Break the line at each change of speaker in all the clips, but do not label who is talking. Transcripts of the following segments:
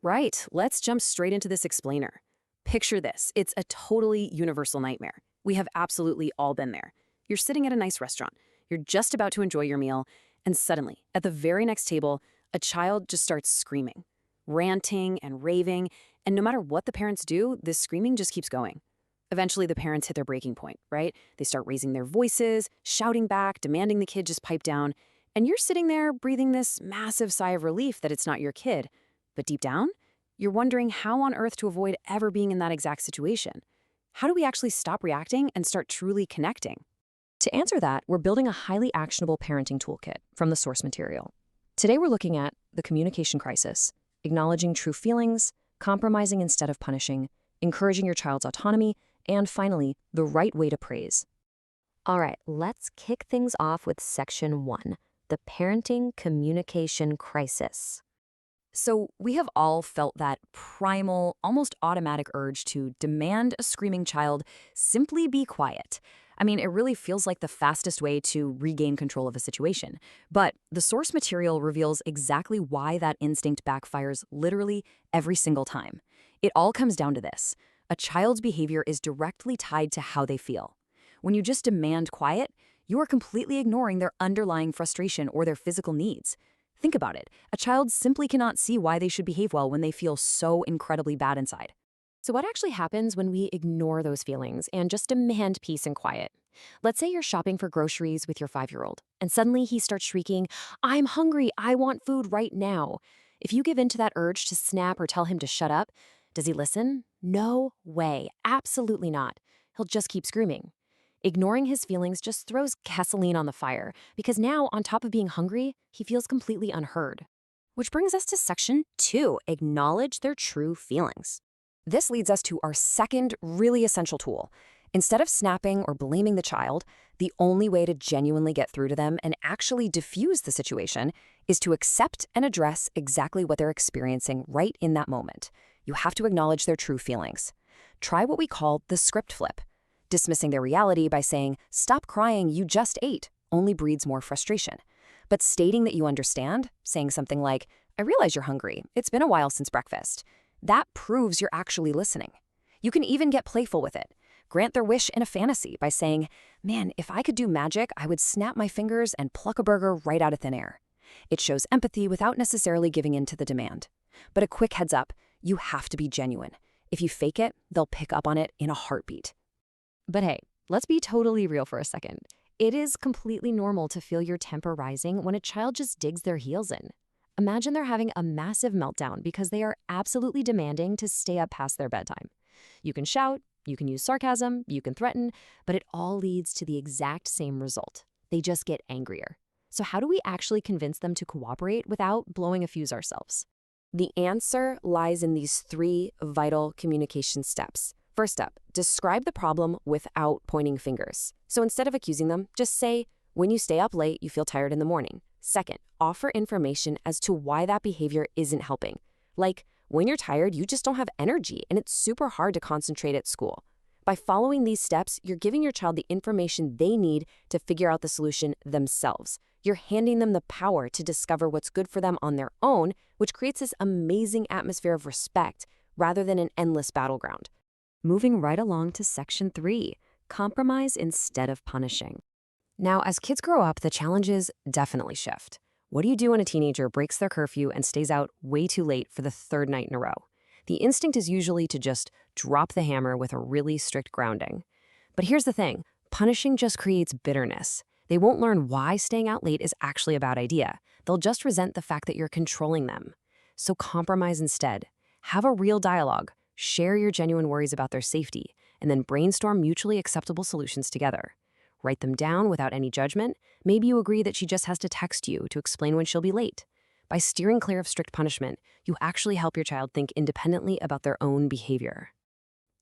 Right, let's jump straight into this explainer. Picture this, it's a totally universal nightmare. We have absolutely all been there. You're sitting at a nice restaurant, you're just about to enjoy your meal, and suddenly, at the very next table, a child just starts screaming, ranting and raving, and no matter what the parents do, this screaming just keeps going. Eventually, the parents hit their breaking point, right? They start raising their voices, shouting back, demanding the kid just pipe down, and you're sitting there breathing this massive sigh of relief that it's not your kid. But deep down, you're wondering how on earth to avoid ever being in that exact situation. How do we actually stop reacting and start truly connecting?
To answer that, we're building a highly actionable parenting toolkit from the source material. Today we're looking at the communication crisis, acknowledging true feelings, compromising instead of punishing, encouraging your child's autonomy, and finally, the right way to praise.
All right, let's kick things off with section 1, the parenting communication crisis.
So we have all felt that primal, almost automatic urge to demand a screaming child simply be quiet. I mean, it really feels like the fastest way to regain control of a situation. But the source material reveals exactly why that instinct backfires literally every single time. It all comes down to this. A child's behavior is directly tied to how they feel. When you just demand quiet, you are completely ignoring their underlying frustration or their physical needs. Think about it. A child simply cannot see why they should behave well when they feel so incredibly bad inside.
So what actually happens when we ignore those feelings and just demand peace and quiet? Let's say you're shopping for groceries with your 5-year-old, and suddenly he starts shrieking, "I'm hungry, I want food right now." If you give in to that urge to snap or tell him to shut up, does he listen? No way, absolutely not. He'll just keep screaming. Ignoring his feelings just throws gasoline on the fire, because now, on top of being hungry, he feels completely unheard.
Which brings us to section 2, acknowledge their true feelings.
This leads us to our second really essential tool. Instead of snapping or blaming the child, the only way to genuinely get through to them and actually diffuse the situation is to accept and address exactly what they're experiencing right in that moment. You have to acknowledge their true feelings. Try what we call the script flip. Dismissing their reality by saying, "Stop crying, you just ate," only breeds more frustration. But stating that you understand, saying something like, "I realize you're hungry. It's been a while since breakfast," that proves you're actually listening. You can even get playful with it. Grant their wish in a fantasy by saying, "Man, if I could do magic, I would snap my fingers and pluck a burger right out of thin air." It shows empathy without necessarily giving in to the demand. But a quick heads up, you have to be genuine. If you fake it, they'll pick up on it in a heartbeat.
But hey, let's be totally real for a second. It is completely normal to feel your temper rising when a child just digs their heels in. Imagine they're having a massive meltdown because they are absolutely demanding to stay up past their bedtime. You can shout, you can use sarcasm, you can threaten, but it all leads to the exact same result. They just get angrier. So how do we actually convince them to cooperate without blowing a fuse ourselves?
The answer lies in these 3 vital communication steps. First up, describe the problem without pointing fingers. So instead of accusing them, just say, "When you stay up late, you feel tired in the morning." Second, offer information as to why that behavior isn't helping. Like, when you're tired, you just don't have energy and it's super hard to concentrate at school. By following these steps, you're giving your child the information they need to figure out the solution themselves. You're handing them the power to discover what's good for them on their own, which creates this amazing atmosphere of respect rather than an endless battleground.
Moving right along to section 3, compromise instead of punishing.
Now, as kids grow up, the challenges definitely shift. What do you do when a teenager breaks their curfew and stays out way too late for the 3rd night in a row? The instinct is usually to just drop the hammer with a really strict grounding. But here's the thing, punishing just creates bitterness. They won't learn why staying out late is actually a bad idea. They'll just resent the fact that you're controlling them. So compromise instead. Have a real dialogue. Share your genuine worries about their safety, and then brainstorm mutually acceptable solutions together. Write them down without any judgment. Maybe you agree that she just has to text you to explain when she'll be late. By steering clear of strict punishment, you actually help your child think independently about their own behavior.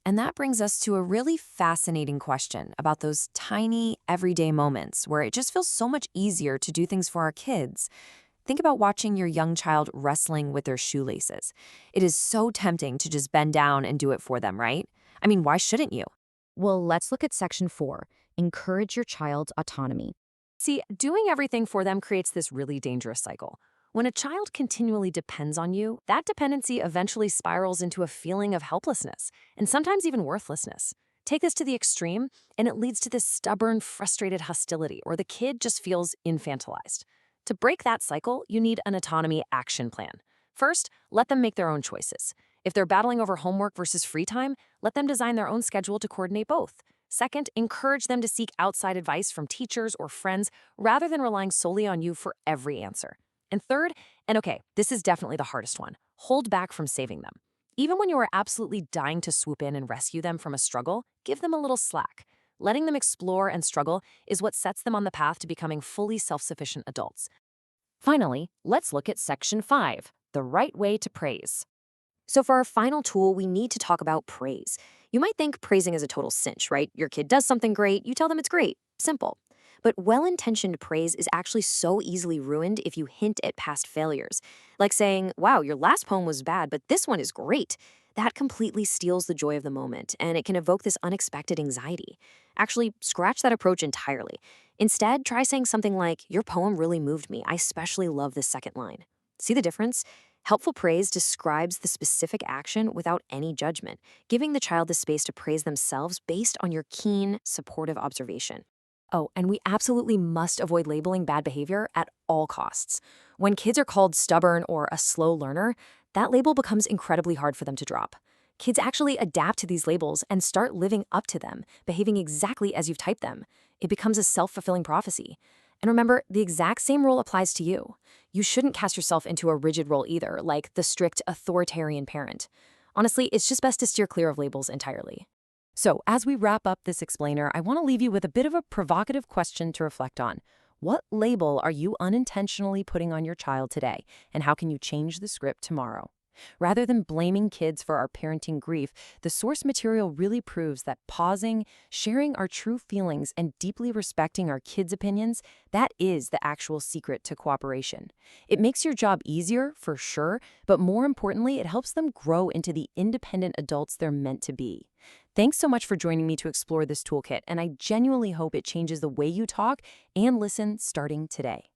And that brings us to a really fascinating question about those tiny, everyday moments where it just feels so much easier to do things for our kids. Think about watching your young child wrestling with their shoelaces. It is so tempting to just bend down and do it for them, right? I mean, why shouldn't you?
Well, let's look at section 4, encourage your child's autonomy.
See, doing everything for them creates this really dangerous cycle.
When a child continually depends on you, that dependency eventually spirals into a feeling of helplessness and sometimes even worthlessness. Take this to the extreme, and it leads to this stubborn, frustrated hostility, or the kid just feels infantilized. To break that cycle, you need an autonomy action plan. First, let them make their own choices. If they're battling over homework versus free time, let them design their own schedule to coordinate both. Second, encourage them to seek outside advice from teachers or friends rather than relying solely on you for every answer. And third, and okay, this is definitely the hardest one, hold back from saving them. Even when you are absolutely dying to swoop in and rescue them from a struggle, give them a little slack. Letting them explore and struggle is what sets them on the path to becoming fully self-sufficient adults.
Finally, let's look at Section 5, the right way to praise.
So for our final tool, we need to talk about praise. You might think praising is a total cinch, right? Your kid does something great, you tell them it's great. Simple. But well-intentioned praise is actually so easily ruined if you hint at past failures. Like saying, wow, your last poem was bad, but this one is great. That completely steals the joy of the moment, and it can evoke this unexpected anxiety. Actually, scratch that approach entirely. Instead, try saying something like, your poem really moved me. I especially love this second line. See the difference? Helpful praise describes the specific action without any judgment, giving the child the space to praise themselves based on your keen, supportive observation.
Oh, and we absolutely must avoid labeling bad behavior at all costs. When kids are called stubborn or a slow learner, that label becomes incredibly hard for them to drop. Kids actually adapt to these labels and start living up to them, behaving exactly as you've typed them. It becomes a self-fulfilling prophecy. And remember, the exact same rule applies to you. You shouldn't cast yourself into a rigid role either, like the strict authoritarian parent. Honestly, it's just best to steer clear of labels entirely. So, as we wrap up this explainer, I want to leave you with a bit of a provocative question to reflect on. What label are you unintentionally putting on your child today, and how can you change the script tomorrow? Rather than blaming kids for our parenting grief, the source material really proves that pausing, sharing our true feelings, and deeply respecting our kids' opinions, that is the actual secret to cooperation. It makes your job easier, for sure, but more importantly, it helps them grow into the independent adults they're meant to be. Thanks so much for joining me to explore this toolkit, and I genuinely hope it changes the way you talk and listen starting today.